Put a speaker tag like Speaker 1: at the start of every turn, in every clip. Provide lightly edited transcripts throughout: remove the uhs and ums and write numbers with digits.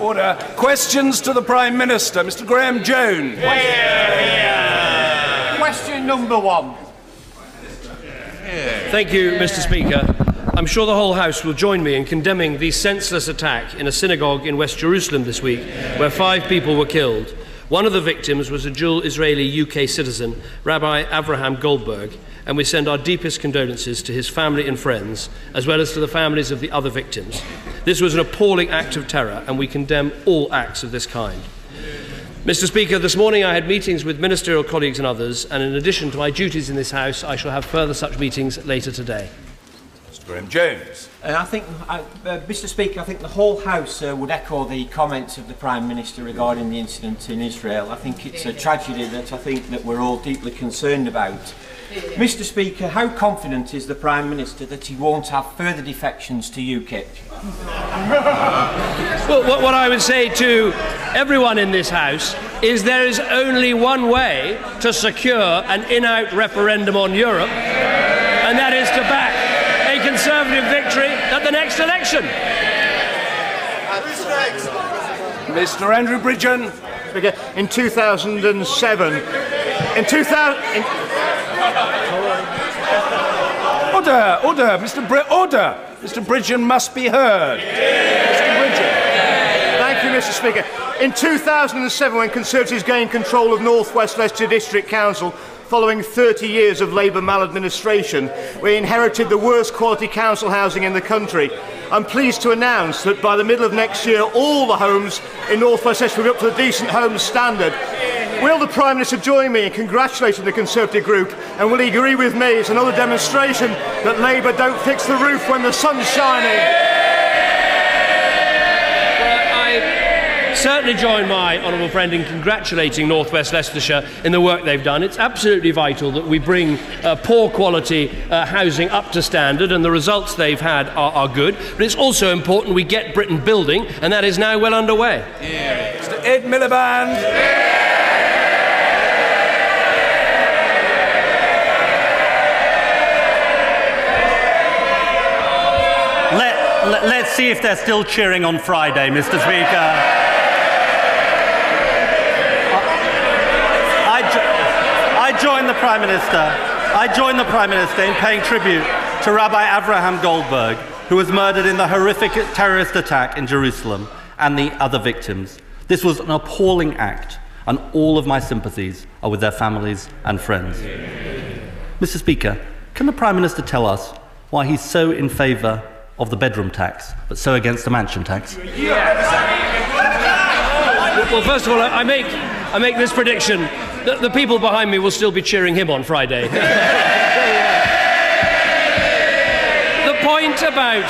Speaker 1: Order. Questions to the Prime Minister. Mr. Graham Jones.
Speaker 2: Question number 1.
Speaker 3: Thank you, Mr. Speaker. I'm sure the whole House will join me in condemning the senseless attack in a synagogue in West Jerusalem this week, where 5 people were killed. One of the victims was a dual Israeli-UK citizen, Rabbi Avraham Goldberg, and we send our deepest condolences to his family and friends, as well as to the families of the other victims. This was an appalling act of terror, and we condemn all acts of this kind. Mr. Speaker, this morning I had meetings with ministerial colleagues and others, and in addition to my duties in this House, I shall have further such meetings later today.
Speaker 1: Mr. Graham Jones.
Speaker 2: Mr. Speaker, I think the whole House would echo the comments of the Prime Minister regarding the incident in Israel. I think it's a tragedy that we're all deeply concerned about. Mr. Speaker, how confident is the Prime Minister that he won't have further defections to UKIP?
Speaker 3: Well, what I would say to everyone in this House is there is only one way to secure an in-out referendum on Europe, and that is to back a Conservative victory at the next election.
Speaker 1: Mr. Andrew Bridgen.
Speaker 4: In 2007,
Speaker 1: Order, order. Mr. Bridgen must be heard. Mr. Bridgen.
Speaker 4: Thank you, Mr. Speaker. In 2007, when Conservatives gained control of North West Leicester District Council, following 30 years of Labour maladministration, we inherited the worst quality council housing in the country. I'm pleased to announce that by the middle of next year, all the homes in North West Leicester will be up to the Decent Homes standard. Will the Prime Minister join me in congratulating the Conservative group, and will he agree with me it's another demonstration that Labour don't fix the roof when the sun's shining?
Speaker 3: Certainly join my honourable friend in congratulating North West Leicestershire in the work they've done. It's absolutely vital that we bring poor quality housing up to standard, and the results they've had are good. But it's also important we get Britain building, and that is now well underway.
Speaker 1: Mr. Ed Miliband.
Speaker 5: Let's see if they're still cheering on Friday, Mr. Speaker. I join the Prime Minister in paying tribute to Rabbi Avraham Goldberg, who was murdered in the horrific terrorist attack in Jerusalem, and the other victims. This was an appalling act, and all of my sympathies are with their families and friends. Mr. Speaker, can the Prime Minister tell us why he's so in favour of the bedroom tax, but so against the mansion tax?
Speaker 3: Well, first of all, I make this prediction. The people behind me will still be cheering him on Friday. The point about...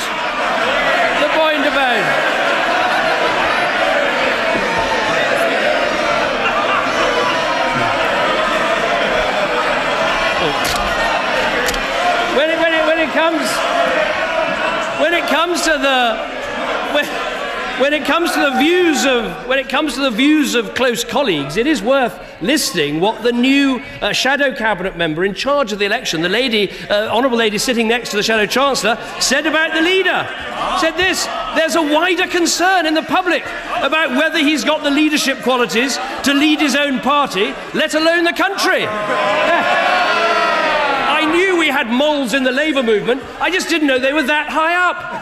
Speaker 3: When it comes to the views of close colleagues, it is worth listing what the new shadow cabinet member in charge of the election, the lady, honourable lady sitting next to the shadow chancellor, said about the leader. Said this: there's a wider concern in the public about whether he's got the leadership qualities to lead his own party, let alone the country. I knew we had moles in the Labour movement, I just didn't know they were that high up.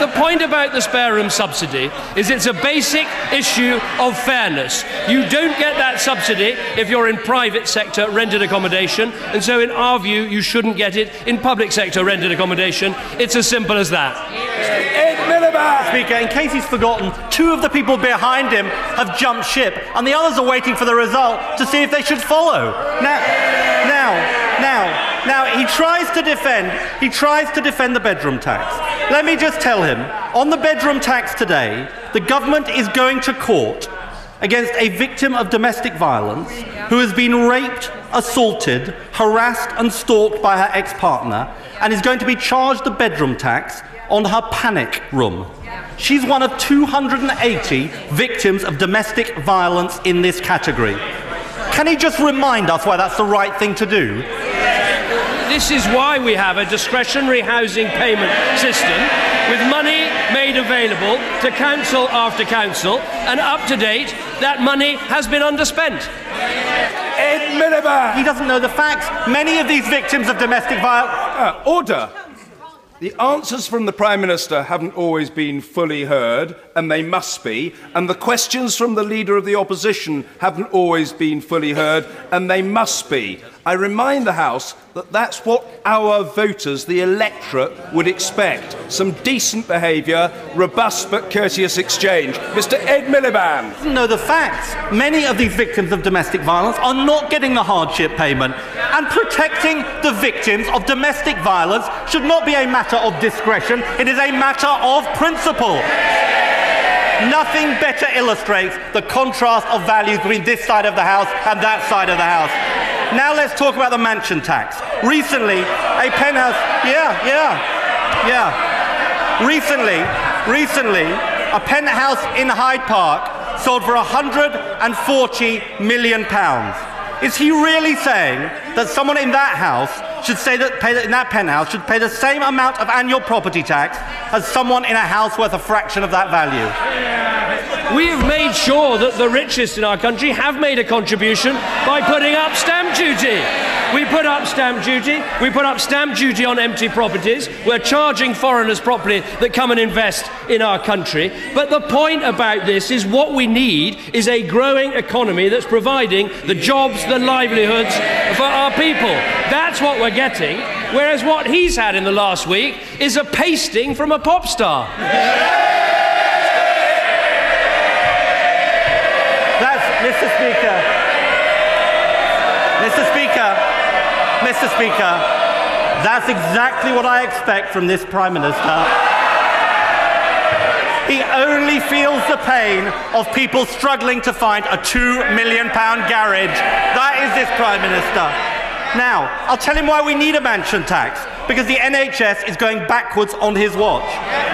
Speaker 3: The point about the spare room subsidy is it's a basic issue of fairness. You don't get that subsidy if you're in private sector rented accommodation, and so in our view you shouldn't get it in public sector rented accommodation. It's as simple as that.
Speaker 5: Speaker, in case he's forgotten, 2 of the people behind him have jumped ship, and the others are waiting for the result to see if they should follow. Now, he tries to defend the bedroom tax. Let me just tell him, on the bedroom tax today, the government is going to court against a victim of domestic violence who has been raped, assaulted, harassed and stalked by her ex-partner, and is going to be charged the bedroom tax on her panic room. She's one of 280 victims of domestic violence in this category. Can he just remind us why that's the right thing to do?
Speaker 3: This is why we have a discretionary housing payment system. with money made available to council after council, and up to date, that money has been underspent.
Speaker 1: Ed Miliband!
Speaker 5: He doesn't know the facts. Many of these victims of domestic violence...
Speaker 1: Order! The answers from the Prime Minister haven't always been fully heard, and they must be, and the questions from the Leader of the Opposition haven't always been fully heard, and they must be. I remind the House that that's what our voters, the electorate, would expect. Some decent behaviour, robust but courteous exchange. Mr. Ed Miliband.
Speaker 5: Doesn't know the facts. Many of these victims of domestic violence are not getting the hardship payment, and protecting the victims of domestic violence should not be a matter of discretion, it is a matter of principle. Nothing better illustrates the contrast of values between this side of the House and that side of the House. Now let's talk about the mansion tax. Recently, a penthouse... Recently, a penthouse in Hyde Park sold for £140 million. Is he really saying that someone in that house should in that penthouse should pay the same amount of annual property tax as someone in a house worth a fraction of that value?
Speaker 3: We have made sure that the richest in our country have made a contribution by putting up stamp duty. We put up stamp duty. We put up stamp duty on empty properties. We're charging foreigners properly that come and invest in our country. But the point about this is what we need is a growing economy that's providing the jobs, the livelihoods for our people. That's what we're getting. Whereas what he's had in the last week is a pasting from a pop star.
Speaker 5: Mr. Speaker, that's exactly what I expect from this Prime Minister. He only feels the pain of people struggling to find a £2 million garage. That is this Prime Minister. Now, I'll tell him why we need a mansion tax. Because the NHS is going backwards on his watch.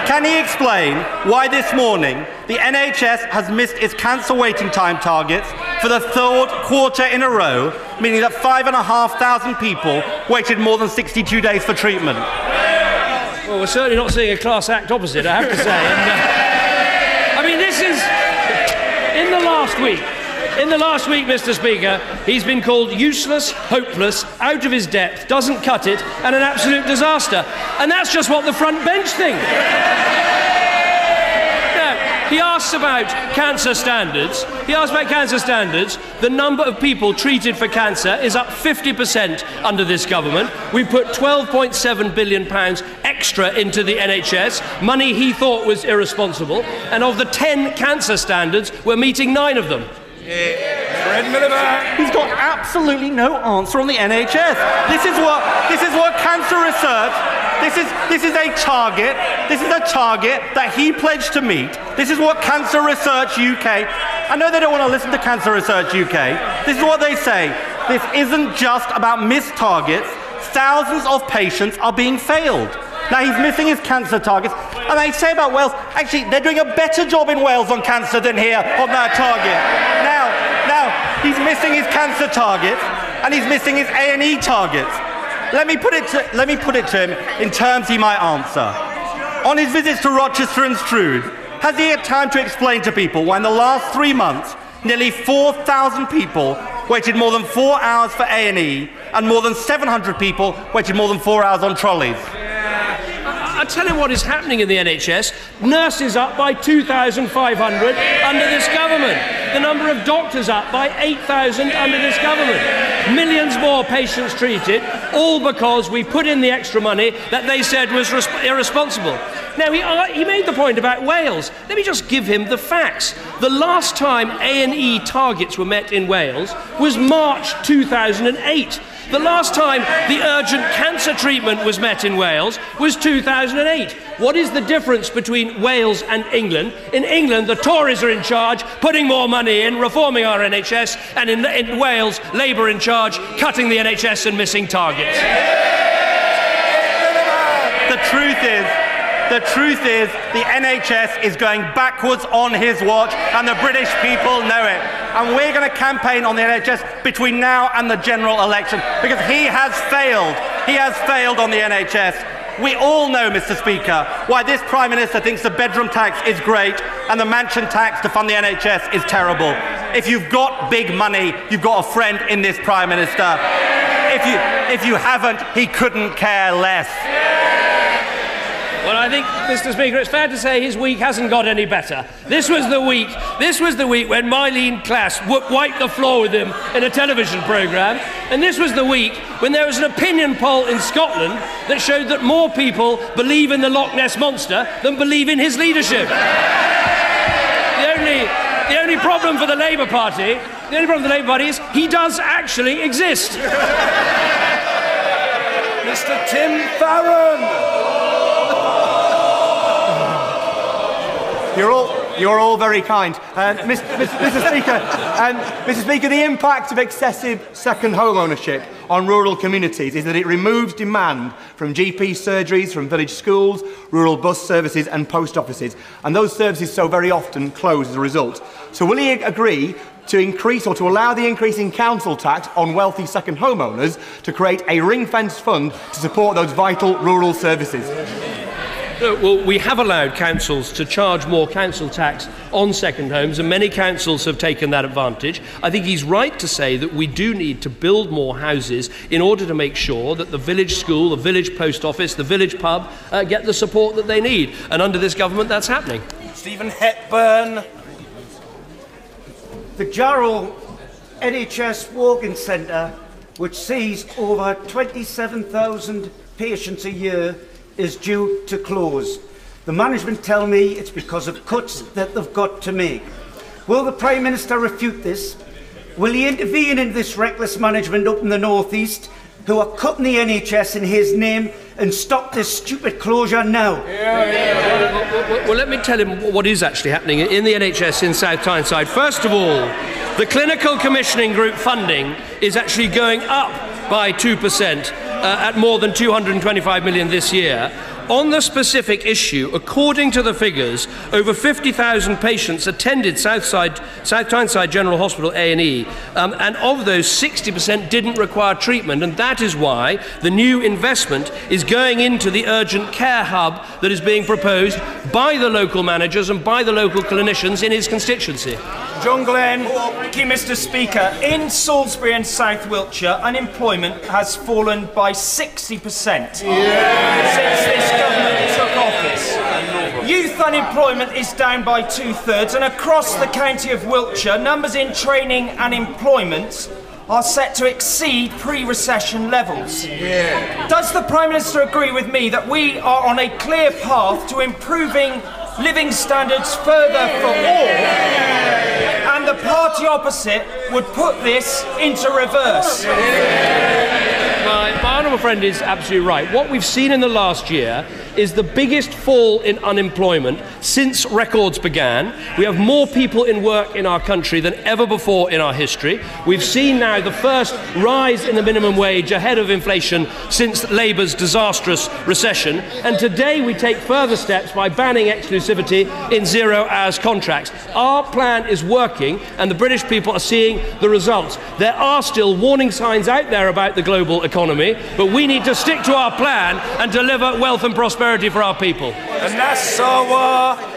Speaker 5: Can he explain why this morning the NHS has missed its cancer waiting time targets for the third quarter in a row, meaning that 5,500 people waited more than 62 days for treatment?
Speaker 3: Well, we're certainly not seeing a class act opposite, I have to say. And, I mean, this is... In the last week, Mr. Speaker, he's been called useless, hopeless, out of his depth, doesn't cut it, and an absolute disaster. And that's just what the front bench think. Now, he asks about cancer standards. The number of people treated for cancer is up 50% under this government. We put £12.7 billion extra into the NHS, money he thought was irresponsible, and of the 10 cancer standards, we're meeting 9 of them.
Speaker 5: He's got absolutely no answer on the NHS. This is what cancer research. This is a target. This is a target that he pledged to meet. This is what Cancer Research UK. I know they don't want to listen to Cancer Research UK. This is what they say. This isn't just about missed targets. Thousands of patients are being failed. Now, he's missing his cancer targets. And they say about Wales, actually, they're doing a better job in Wales on cancer than here on that target. Now, he's missing his cancer targets, and he's missing his A&E targets. Let me put it to him in terms he might answer. On his visits to Rochester and Stroud, has he had time to explain to people why in the last 3 months, nearly 4,000 people waited more than 4 hours for A&E, and more than 700 people waited more than 4 hours on trolleys?
Speaker 3: I'll tell him what is happening in the NHS. Nurses up by 2,500 under this government. The number of doctors up by 8,000 under this government. Millions more patients treated, all because we put in the extra money that they said was irresponsible. Now, he made the point about Wales. Let me just give him the facts. The last time A&E targets were met in Wales was March 2008. The last time the urgent cancer treatment was met in Wales was 2008. What is the difference between Wales and England? In England, the Tories are in charge, putting more money in, reforming our NHS, and in Wales, Labour in charge, cutting the NHS and missing targets.
Speaker 5: The truth is, the NHS is going backwards on his watch, and the British people know it. And we're going to campaign on the NHS between now and the general election, because he has failed. He has failed on the NHS. We all know, Mr. Speaker, why this Prime Minister thinks the bedroom tax is great and the mansion tax to fund the NHS is terrible. If you've got big money, you've got a friend in this Prime Minister. If you haven't, he couldn't care less.
Speaker 3: Well, I think, Mr. Speaker, it's fair to say his week hasn't got any better. This was the week when Mylene Klass wiped the floor with him in a television programme, and this was the week when there was an opinion poll in Scotland that showed that more people believe in the Loch Ness Monster than believe in his leadership. The only problem for the Labour Party, is he does actually exist.
Speaker 1: Mr. Tim Farron.
Speaker 4: You're all very kind. Mr. Speaker, the impact of excessive second home ownership on rural communities is that it removes demand from GP surgeries, from village schools, rural bus services and post offices. And those services so very often close as a result. So will he agree to increase or to allow the increase in council tax on wealthy second homeowners to create a ring-fenced fund to support those vital rural services?
Speaker 3: Well, we have allowed councils to charge more council tax on second homes, and many councils have taken that advantage. I think he's right to say that we do need to build more houses in order to make sure that the village school, the village post office, the village pub get the support that they need. And under this government, that's happening.
Speaker 1: Stephen Hepburn.
Speaker 6: The Jarrow NHS Walk-in Centre, which sees over 27,000 patients a year, is due to close. The management tell me it's because of cuts that they've got to make. Will the Prime Minister refute this? Will he intervene in this reckless management up in the North East who are cutting the NHS in his name and stop this stupid closure now?
Speaker 3: Well, let me tell him what is actually happening in the NHS in South Tyneside. First of all, the Clinical Commissioning Group funding is actually going up by 2%. At more than 225 million this year. On the specific issue, according to the figures, over 50,000 patients attended South Tyneside General Hospital A&E, and of those, 60% didn't require treatment, and that is why the new investment is going into the urgent care hub that is being proposed by the local managers and by the local clinicians in his constituency.
Speaker 7: John Glenn. Thank you, Mr. Speaker. In Salisbury and South Wiltshire, unemployment has fallen by 60% since this government took office. Youth unemployment is down by 2/3, and across the county of Wiltshire, numbers in training and employment are set to exceed pre-recession levels. Does the Prime Minister agree with me that we are on a clear path to improving living standards further for all, and the party opposite would put this into reverse?
Speaker 3: My honourable friend is absolutely right. What we've seen in the last year is the biggest fall in unemployment since records began. We have more people in work in our country than ever before in our history. We've seen now the first rise in the minimum wage ahead of inflation since Labour's disastrous recession. And today we take further steps by banning exclusivity in 0 hours contracts. Our plan is working, and the British people are seeing the results. There are still warning signs out there about the global economy, but we need to stick to our plan and deliver wealth and prosperity for our people.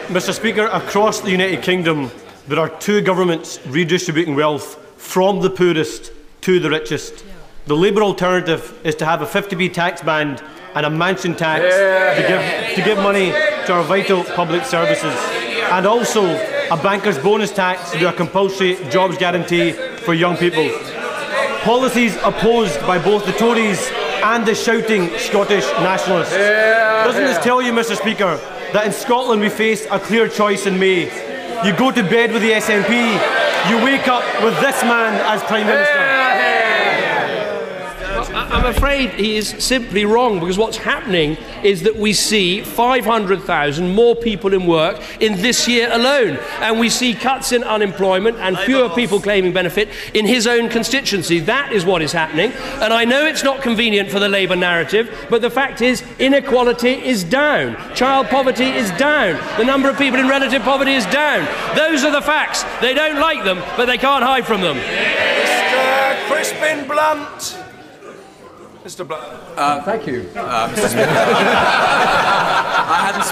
Speaker 8: Mr. Speaker, across the United Kingdom, there are two governments redistributing wealth from the poorest to the richest. The Labour alternative is to have a 50p tax band and a mansion tax to give money to our vital public services, and also a banker's bonus tax to do a compulsory jobs guarantee for young people. Policies opposed by both the Tories and the shouting Scottish nationalists. Doesn't this tell you, Mr. Speaker, that in Scotland we face a clear choice in May? You go to bed with the SNP, you wake up with this man as Prime Minister.
Speaker 3: I'm afraid he is simply wrong, because what's happening is that we see 500,000 more people in work in this year alone, and we see cuts in unemployment and fewer people claiming benefit in his own constituency. That is what is happening, and I know it's not convenient for the Labour narrative, but the fact is inequality is down, child poverty is down, the number of people in relative poverty is down. Those are the facts. They don't like them, but they can't hide from them.
Speaker 1: Mr. Crispin Blunt. Mr. Black.
Speaker 9: Thank you, Mr. Speaker. I hadn't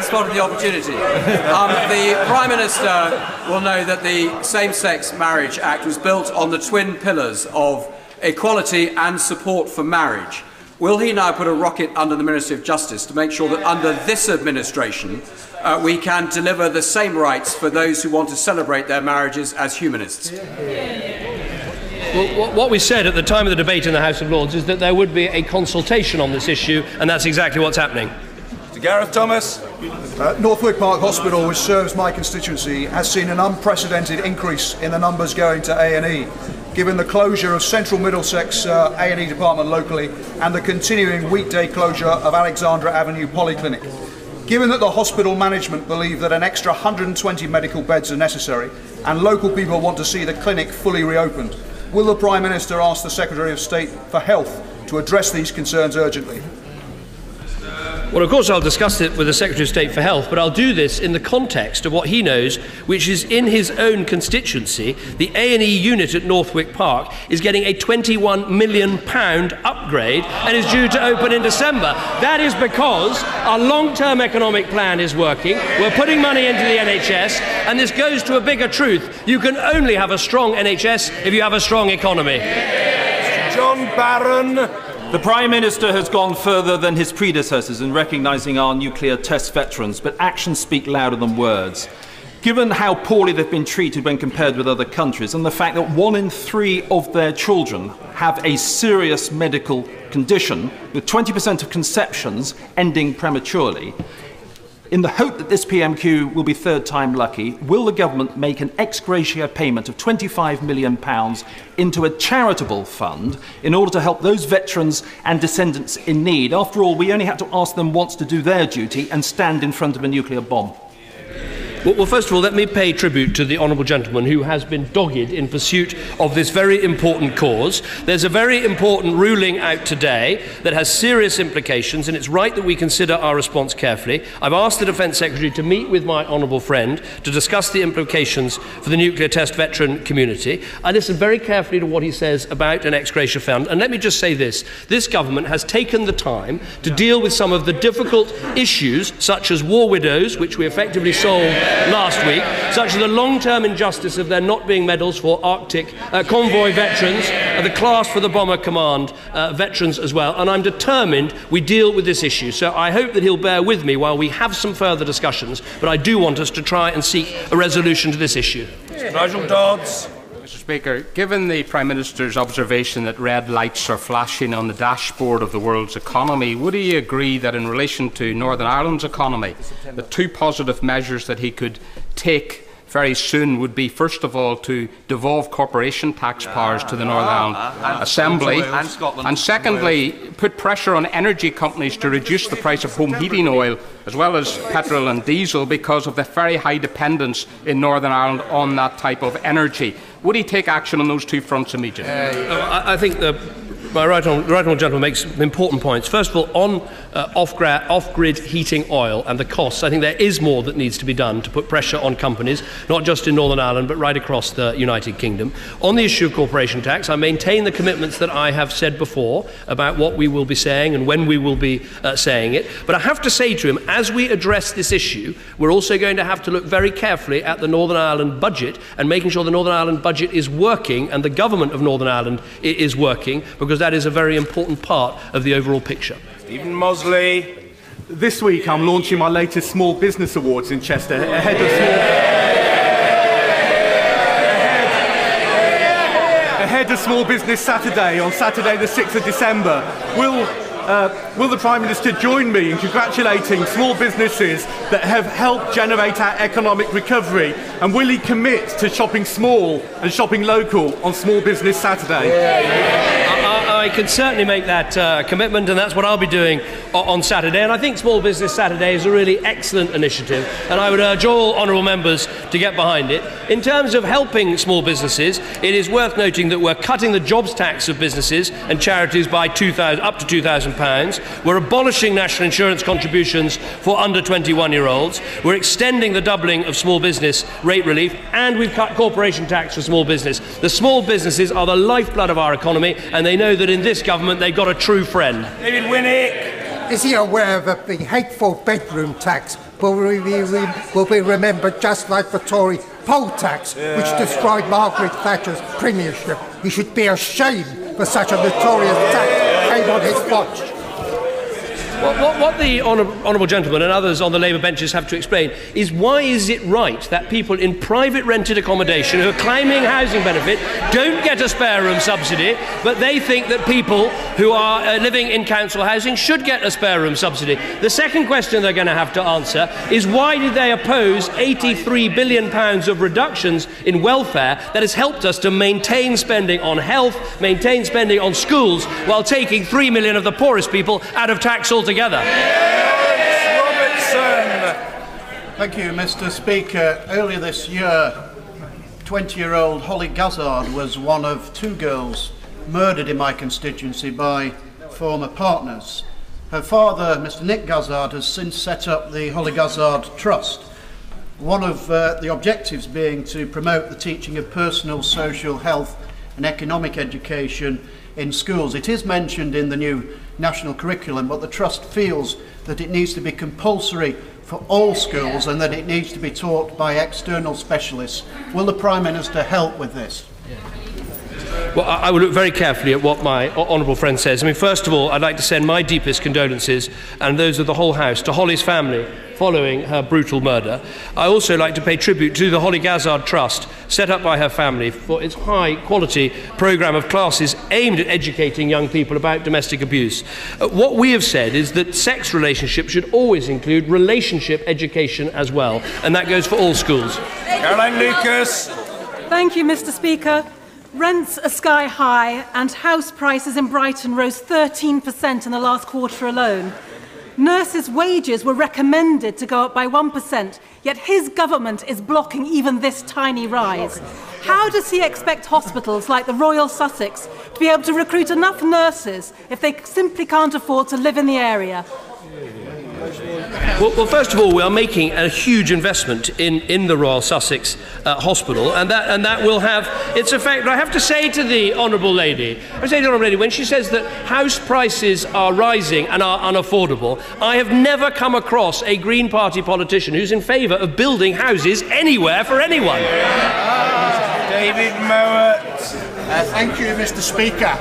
Speaker 9: spotted the opportunity. The Prime Minister will know that the Same-Sex Marriage Act was built on the twin pillars of equality and support for marriage. Will he now put a rocket under the Ministry of Justice to make sure that under this administration we can deliver the same rights for those who want to celebrate their marriages as humanists?
Speaker 3: Well, what we said at the time of the debate in the House of Lords is that there would be a consultation on this issue, and that's exactly what's happening.
Speaker 1: Mr. Gareth Thomas.
Speaker 10: Northwick Park Hospital, which serves my constituency, has seen an unprecedented increase in the numbers going to A&E, given the closure of Central Middlesex A&E department locally and the continuing weekday closure of Alexandra Avenue Polyclinic. Given that the hospital management believe that an extra 120 medical beds are necessary and local people want to see the clinic fully reopened, will the Prime Minister ask the Secretary of State for Health to address these concerns urgently?
Speaker 3: Well, of course, I'll discuss it with the Secretary of State for Health, but I'll do this in the context of what he knows, which is in his own constituency, the A&E unit at Northwick Park is getting a £21 million upgrade and is due to open in December. That is because our long-term economic plan is working. We're putting money into the NHS, and this goes to a bigger truth. You can only have a strong NHS if you have a strong economy.
Speaker 1: John Barron.
Speaker 11: The Prime Minister has gone further than his predecessors in recognising our nuclear test veterans, but actions speak louder than words. Given how poorly they've been treated when compared with other countries, and the fact that 1 in 3 of their children have a serious medical condition, with 20% of conceptions ending prematurely, in the hope that this PMQ will be third time lucky, will the government make an ex gratia payment of £25 million into a charitable fund in order to help those veterans and descendants in need? After all, we only had to ask them once to do their duty and stand in front of a nuclear bomb.
Speaker 3: Well, first of all, let me pay tribute to the honourable gentleman who has been dogged in pursuit of this very important cause. There's a very important ruling out today that has serious implications, and it's right that we consider our response carefully. I've asked the Defence Secretary to meet with my honourable friend to discuss the implications for the nuclear test veteran community. I listened very carefully to what he says about an ex gratia fund, and let me just say this. This government has taken the time to deal with some of the difficult issues, such as war widows, which we effectively solved last week, such as the long-term injustice of there not being medals for Arctic convoy veterans, the class for the Bomber Command veterans as well, and I'm determined we deal with this issue. So I hope that he'll bear with me while we have some further discussions, but I do want us to try and seek a resolution to this issue.
Speaker 1: Nigel Dodds.
Speaker 12: Mr. Speaker, given the Prime Minister's observation that red lights are flashing on the dashboard of the world's economy, would he agree that in relation to Northern Ireland's economy, the 2 positive measures that he could take very soon would be, first of all, to devolve corporation tax powers to the Northern Ireland Assembly, and secondly, put pressure on energy companies to reduce the price of home heating oil, as well as petrol and diesel, because of the very high dependence in Northern Ireland on that type of energy. Would he take action on those 2 fronts immediately?
Speaker 3: I think my right honourable gentleman makes important points. First of all, on off-grid heating oil and the costs, I think there is more that needs to be done to put pressure on companies, not just in Northern Ireland, but right across the United Kingdom. On the issue of corporation tax, I maintain the commitments that I have said before about what we will be saying and when we will be saying it. But I have to say to him, as we address this issue, we're also going to have to look very carefully at the Northern Ireland budget and making sure the Northern Ireland budget is working and the government of Northern Ireland is working, because that is a very important part of the overall picture.
Speaker 1: Stephen Mosley.
Speaker 4: This week I'm launching my latest Small Business Awards in Chester ahead of Small Business Saturday on Saturday the 6th of December. Will the Prime Minister join me in congratulating small businesses that have helped generate our economic recovery, and will he commit to shopping small and shopping local on Small Business Saturday?
Speaker 3: I can certainly make that commitment, and that's what I'll be doing on Saturday. And I think Small Business Saturday is a really excellent initiative, and I would urge all honourable members to get behind it. In terms of helping small businesses, it is worth noting that we're cutting the jobs tax of businesses and charities by up to £2,000. We're abolishing national insurance contributions for under 21-year-olds. We're extending the doubling of small business rate relief, and we've cut corporation tax for small business. The small businesses are the lifeblood of our economy, and they know that in this government they've got a true friend.
Speaker 7: David Winnick.
Speaker 13: Is he aware that the hateful bedroom tax will be remembered just like the Tory poll tax, which destroyed Margaret Thatcher's premiership? He should be ashamed for such a notorious tax came on his watch.
Speaker 3: What the honourable gentleman and others on the Labour benches have to explain is why is it right that people in private rented accommodation who are claiming housing benefit don't get a spare room subsidy, but they think that people who are living in council housing should get a spare room subsidy? The second question they're going to have to answer is why did they oppose £83 billion of reductions in welfare that has helped us to maintain spending on health, maintain spending on schools, while taking 3 million of the poorest people out of tax altogether?
Speaker 14: Thank you, Mr. Speaker. Earlier this year, 20-year-old Holly Gazzard was one of 2 girls murdered in my constituency by former partners. Her father, Mr. Nick Gazzard, has since set up the Holly Gazzard Trust, one of the objectives being to promote the teaching of personal, social, health and economic education in schools. It is mentioned in the new national curriculum, but the Trust feels that it needs to be compulsory for all schools and that it needs to be taught by external specialists. Will the Prime Minister help with this?
Speaker 3: Well, I will look very carefully at what my honourable friend says. I mean, first of all, I'd like to send my deepest condolences, and those of the whole House, to Holly's family following her brutal murder. I also like to pay tribute to the Holly Gazzard Trust, set up by her family for its high-quality programme of classes aimed at educating young people about domestic abuse. What we have said is that sex relationships should always include relationship education as well, and that goes for all schools.
Speaker 7: Caroline Lucas.
Speaker 15: Thank you, Mr. Speaker. Rents are sky high and house prices in Brighton rose 13% in the last quarter alone. Nurses' wages were recommended to go up by 1%, yet his government is blocking even this tiny rise. How does he expect hospitals like the Royal Sussex to be able to recruit enough nurses if they simply can't afford to live in the area?
Speaker 3: Well, first of all, we are making a huge investment in the Royal Sussex Hospital, and that will have its effect. But I have to say to the honourable lady, when she says that house prices are rising and are unaffordable, I have never come across a Green Party politician who's in favour of building houses anywhere for anyone.
Speaker 7: David Mowat.
Speaker 16: Thank you, Mr. Speaker.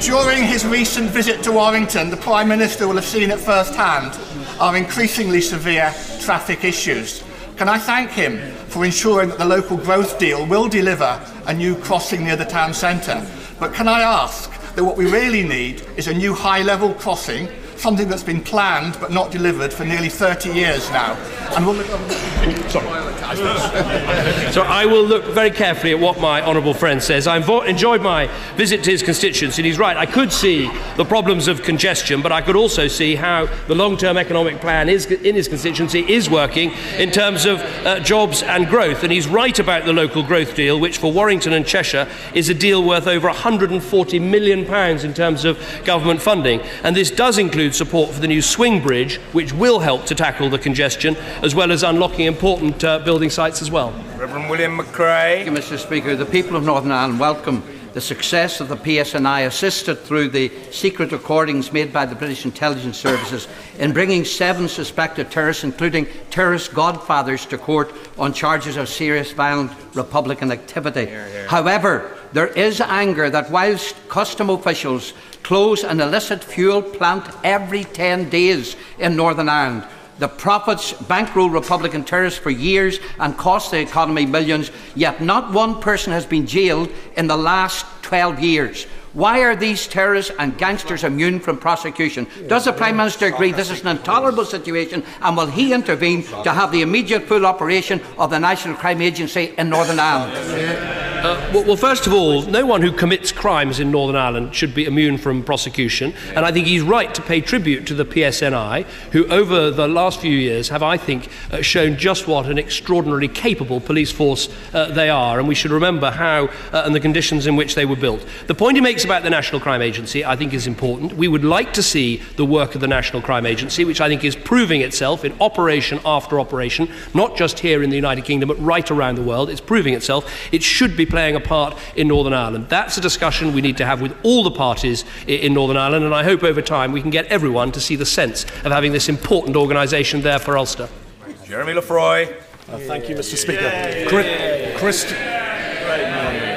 Speaker 16: During his recent visit to Warrington, the Prime Minister will have seen at first hand our increasingly severe traffic issues. Can I thank him for ensuring that the local growth deal will deliver a new crossing near the town centre? But can I ask that what we really need is a new high-level crossing, something that's been planned but not delivered for nearly 30 years now? And will the government...
Speaker 3: So I will look very carefully at what my honourable friend says. I enjoyed my visit to his constituency, and he's right. I could see the problems of congestion, but I could also see how the long-term economic plan in his constituency is working in terms of jobs and growth. And he's right about the local growth deal, which for Warrington and Cheshire is a deal worth over £140 million in terms of government funding. And this does include support for the new swing bridge, which will help to tackle the congestion, as well as unlocking important building sites as well.
Speaker 7: Reverend William McRae.
Speaker 17: Thank you, Mr. Speaker. The people of Northern Ireland welcome the success of the PSNI, assisted through the secret recordings made by the British intelligence services in bringing 7 suspected terrorists, including terrorist godfathers, to court on charges of serious violent Republican activity. However, there is anger that whilst custom officials close an illicit fuel plant every 10 days in Northern Ireland, the profits bankroll Republican terrorists for years and cost the economy millions, yet not one person has been jailed in the last 12 years. Why are these terrorists and gangsters immune from prosecution? Does the Prime Minister agree this is an intolerable situation, and will he intervene to have the immediate full operation of the National Crime Agency in Northern Ireland?
Speaker 3: Well, first of all, no one who commits crimes in Northern Ireland should be immune from prosecution, and I think he's right to pay tribute to the PSNI, who over the last few years have, I think, shown just what an extraordinarily capable police force they are, and we should remember how and the conditions in which they were built. The point he makes about the National Crime Agency, I think, is important. We would like to see the work of the National Crime Agency, which I think is proving itself in operation after operation, not just here in the United Kingdom, but right around the world. It's proving itself. It should be playing a part in Northern Ireland. That's a discussion we need to have with all the parties in Northern Ireland, and I hope over time we can get everyone to see the sense of having this important organisation there for Ulster.
Speaker 1: Jeremy Lefroy.
Speaker 18: Thank you, Mr. Speaker.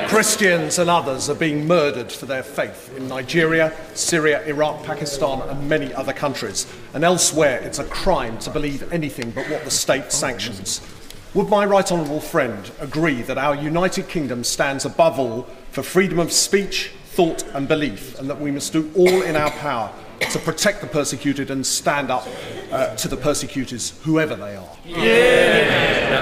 Speaker 18: Christians and others are being murdered for their faith in Nigeria, Syria, Iraq, Pakistan and many other countries. And elsewhere, it's a crime to believe anything but what the state sanctions. Would my right honourable friend agree that our United Kingdom stands above all for freedom of speech, thought and belief, and that we must do all in our power to protect the persecuted and stand up to the persecutors, whoever they are?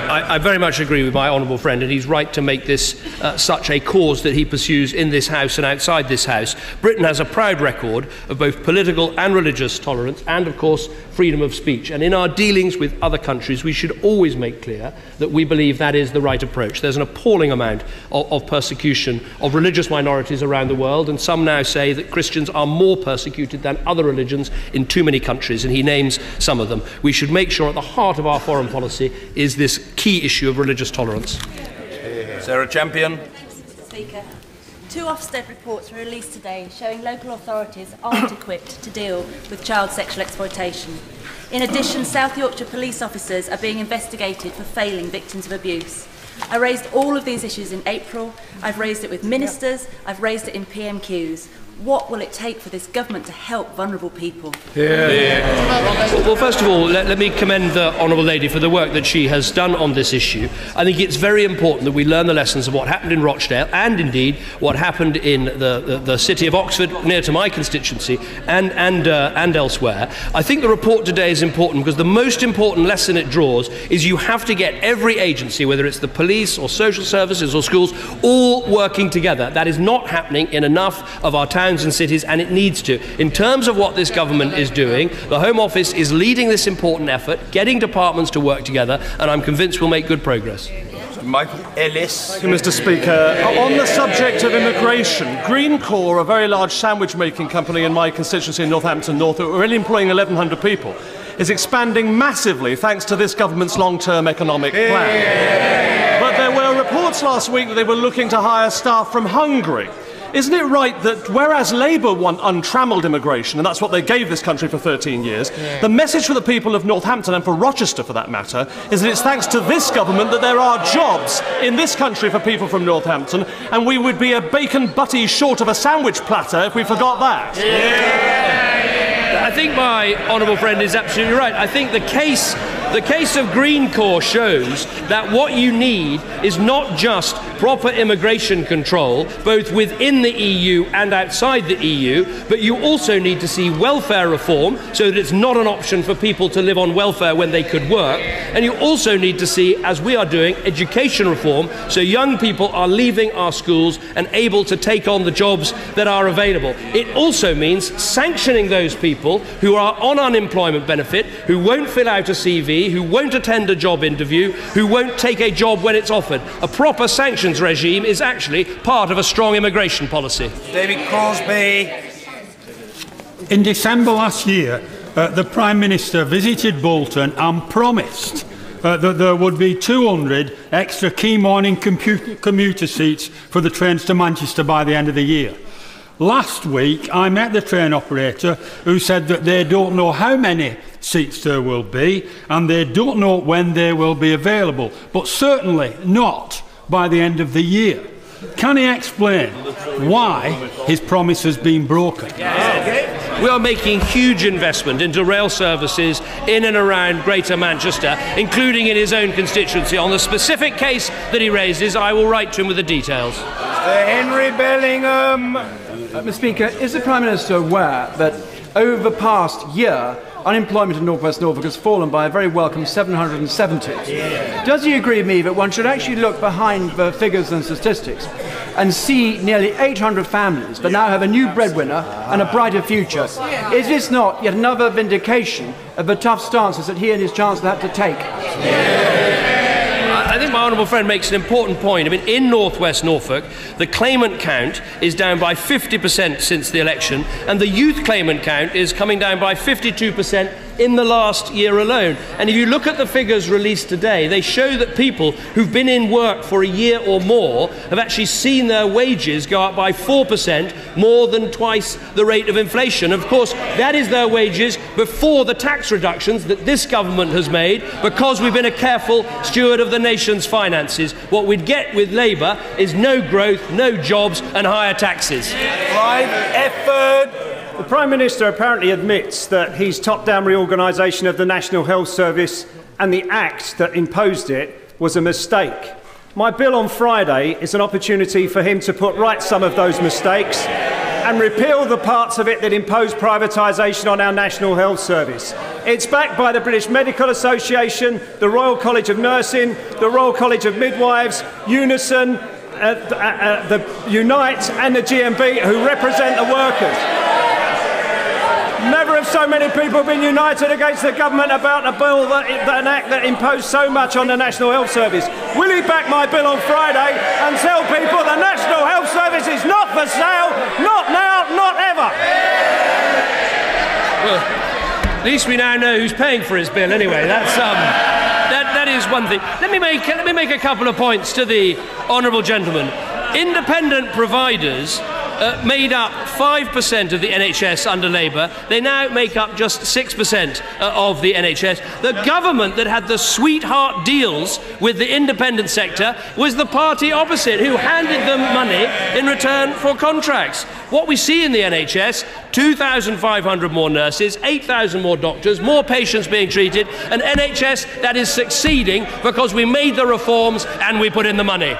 Speaker 3: I very much agree with my honourable friend, and he's right to make this such a cause that he pursues in this House and outside this House. Britain has a proud record of both political and religious tolerance and, of course, freedom of speech. And in our dealings with other countries, we should always make clear that we believe that is the right approach. There's an appalling amount of persecution of religious minorities around the world, and some now say that Christians are more persecuted than other religions in too many countries, and he names some of them. We should make sure at the heart of our foreign policy is this key issue of religious tolerance.
Speaker 1: Sarah Champion.
Speaker 19: Speaker, 2 Ofsted reports were released today showing local authorities aren't equipped to deal with child sexual exploitation. In addition, South Yorkshire police officers are being investigated for failing victims of abuse. I raised all of these issues in April. I've raised it with ministers. I've raised it in PMQs. What will it take for this government to help vulnerable people?
Speaker 3: Well, first of all, let me commend the Honourable Lady for the work that she has done on this issue. I think it's very important that we learn the lessons of what happened in Rochdale and, indeed, what happened in the city of Oxford, near to my constituency, and elsewhere. I think the report today is important because the most important lesson it draws is you have to get every agency, whether it's the police or social services or schools, all working together. That is not happening in enough of our towns and cities, and it needs to. In terms of what this government is doing, the Home Office is leading this important effort, getting departments to work together, and I'm convinced we'll make good progress.
Speaker 1: Michael Ellis.
Speaker 18: Thank you, Mr. Speaker. On the subject of immigration, Greencore, a very large sandwich making company in my constituency in Northampton North, who are really employing 1,100 people, is expanding massively thanks to this government's long-term economic plan. But there were reports last week that they were looking to hire staff from Hungary. Isn't it right that whereas Labour want untrammelled immigration, and that's what they gave this country for 13 years, the message for the people of Northampton and for Rochester for that matter is that it's thanks to this government that there are jobs in this country for people from Northampton, and we would be a bacon butty short of a sandwich platter if we forgot that.
Speaker 3: I think my honourable friend is absolutely right. I think the case of Greencore shows that what you need is not just proper immigration control, both within the EU and outside the EU, but you also need to see welfare reform so that it's not an option for people to live on welfare when they could work. And you also need to see, as we are doing, education reform so young people are leaving our schools and able to take on the jobs that are available. It also means sanctioning those people who are on unemployment benefit, who won't fill out a CV, who won't attend a job interview, who won't take a job when it's offered. A proper sanctions regime is actually part of a strong immigration policy.
Speaker 1: David Crosby.
Speaker 20: In December last year, the Prime Minister visited Bolton and promised that there would be 200 extra key morning commuter seats for the trains to Manchester by the end of the year. Last week, I met the train operator who said that they don't know how many seats there will be and they don't know when they will be available, but certainly not by the end of the year. Can he explain why his promise has been broken?
Speaker 3: We are making huge investment into rail services in and around Greater Manchester, including in his own constituency. On the specific case that he raises, I will write to him with the details.
Speaker 1: Henry Bellingham.
Speaker 21: Mr. Speaker, is the Prime Minister aware that over the past year, unemployment in North West Norfolk has fallen by a very welcome 770. Does he agree with me that one should actually look behind the figures and statistics and see nearly 800 families that now have a new breadwinner and a brighter future? Is this not yet another vindication of the tough stances that he and his Chancellor had to take?
Speaker 3: I think my honourable friend makes an important point. I mean, in North West Norfolk, the claimant count is down by 50% since the election, and the youth claimant count is coming down by 52% in the last year alone. And if you look at the figures released today, they show that people who've been in work for a year or more have actually seen their wages go up by 4%, more than twice the rate of inflation. Of course, that is their wages before the tax reductions that this government has made, because we've been a careful steward of the nation's finances. What we'd get with Labour is no growth, no jobs and higher taxes.
Speaker 2: Clive Efford. The Prime Minister apparently admits that his top-down reorganisation of the National Health Service and the Act that imposed it was a mistake. My bill on Friday is an opportunity for him to put right some of those mistakes and repeal the parts of it that impose privatisation on our National Health Service. It's backed by the British Medical Association, the Royal College of Nursing, the Royal College of Midwives, Unison, the Unite and the GMB, who represent the workers. Never have so many people been united against the government about a bill, an act that imposed so much on the National Health Service. Will he back my bill on Friday and tell people the National Health Service is not for sale, not now, not ever?
Speaker 3: Well, at least we now know who's paying for his bill anyway. That is one thing. Let me make a couple of points to the honourable gentleman. Independent providers made up 5% of the NHS under Labour. They now make up just 6% of the NHS. The government that had the sweetheart deals with the independent sector was the party opposite, who handed them money in return for contracts. What we see in the NHS, 2,500 more nurses, 8,000 more doctors, more patients being treated, an NHS that is succeeding because we made the reforms and we put in the money.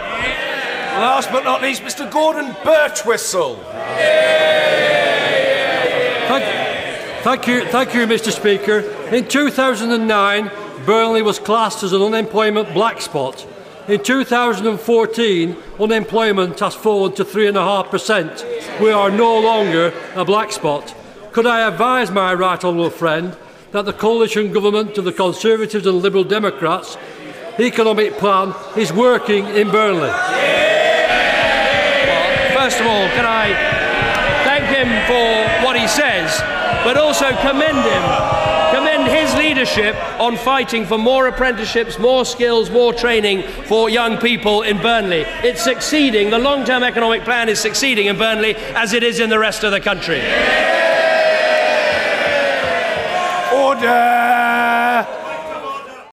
Speaker 2: Last but not least, Mr. Gordon Birchwhistle.
Speaker 22: Thank you, Mr. Speaker. In 2009, Burnley was classed as an unemployment black spot. In 2014, unemployment has fallen to 3.5%. We are no longer a black spot. Could I advise my right honourable friend that the coalition government of the Conservatives and Liberal Democrats economic plan is working in Burnley?
Speaker 3: First of all, can I thank him for what he says, but also commend his leadership on fighting for more apprenticeships, more skills, more training for young people in Burnley. It's succeeding. The long-term economic plan is succeeding in Burnley as it is in the rest of the country.
Speaker 2: Order!